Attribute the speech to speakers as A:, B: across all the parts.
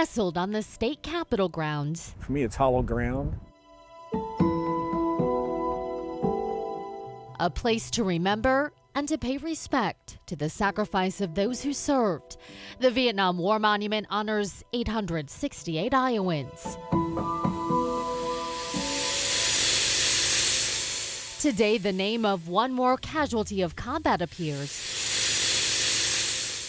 A: Nestled on the state capitol grounds,
B: For me, it's hollow ground.
A: a place to remember and to pay respect to the sacrifice of those who served. The Vietnam War Monument honors 868 Iowans. Today, the name of one more casualty of combat appears: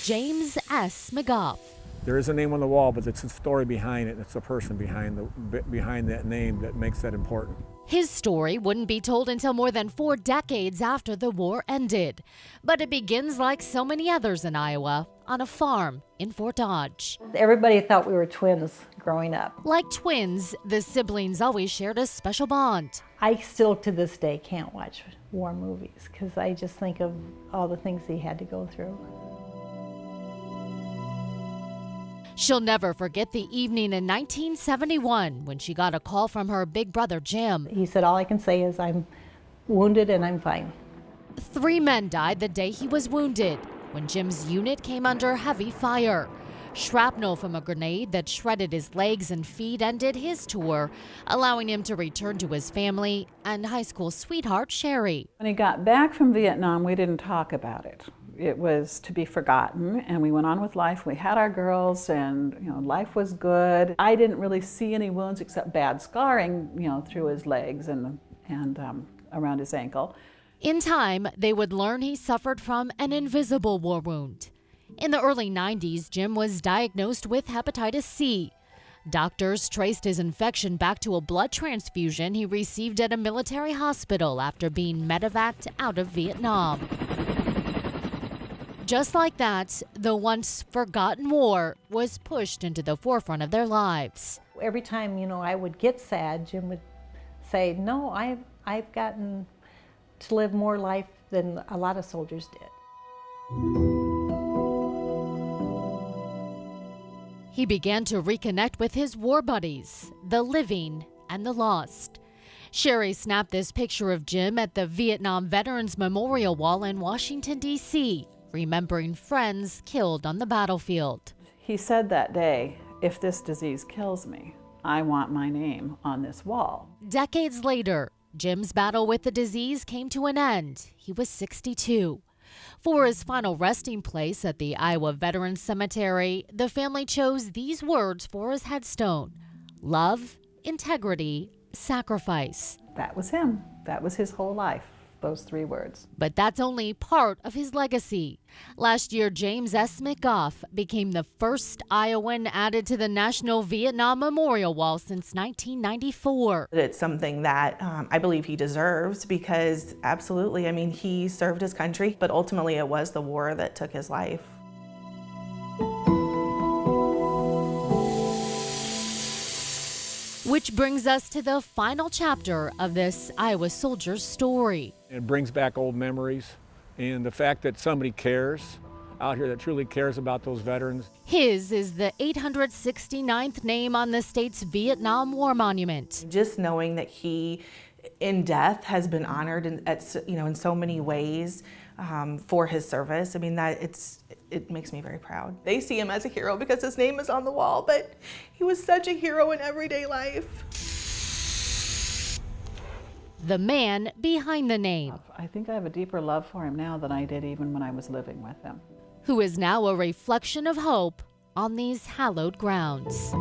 A: James S. McGough.
B: There is a name on the wall, but it's a story behind it. It's the person behind that name that makes that important.
A: His story wouldn't be told until more than 4 decades after the war ended. But it begins like so many others in Iowa, on a farm in Fort Dodge.
C: Everybody thought we were twins growing up.
A: Like twins, the siblings always shared a special bond.
C: I still to this day can't watch war movies because I just think of all the things he had to go through.
A: She'll never forget the evening in 1971 when she got a call from her big brother, Jim.
C: He said, all I can say is I'm wounded and I'm fine.
A: 3 men died the day he was wounded when Jim's unit came under heavy fire. Shrapnel from a grenade that shredded his legs and feet ended his tour, allowing him to return to his family and high school sweetheart, Sherry.
D: When he got back from Vietnam, we didn't talk about it. It was to be forgotten, and we went on with life. We had our girls, and life was good. I didn't really see any wounds except bad scarring, through his legs and around his ankle.
A: In time, they would learn he suffered from an invisible war wound. In the early 90s, Jim was diagnosed with hepatitis C. Doctors traced his infection back to a blood transfusion he received at a military hospital after being medevaced out of Vietnam. Just like that, the once forgotten war was pushed into the forefront of their lives.
C: Every time, I would get sad, Jim would say, no, I've gotten to live more life than a lot of soldiers did.
A: He began to reconnect with his war buddies, the living and the lost. Sherry snapped this picture of Jim at the Vietnam Veterans Memorial Wall in Washington, D.C., remembering friends killed on the battlefield.
D: He said that day, if this disease kills me, I want my name on this wall.
A: Decades later, Jim's battle with the disease came to an end. He was 62. For his final resting place at the Iowa Veterans Cemetery, the family chose these words for his headstone: love, integrity, sacrifice.
D: That was him. That was his whole life, those 3 words.
A: But that's only part of his legacy. Last year, James S. McGough became the first Iowan added to the National Vietnam Memorial Wall since 1994.
E: It's something that I believe he deserves because absolutely, he served his country, but ultimately it was the war that took his life.
A: Which brings us to the final chapter of this Iowa soldier's story.
B: It brings back old memories, and the fact that somebody cares out here, that truly cares about those veterans.
A: His is the 869th name on the state's Vietnam War Monument.
E: Just knowing that he, in death, has been honored in so many ways for his service. It makes me very proud. They see him as a hero because his name is on the wall, but he was such a hero in everyday life.
A: The man behind the name,
D: I think I have a deeper love for him now than I did even when I was living with him.
A: who is now a reflection of hope on these hallowed grounds.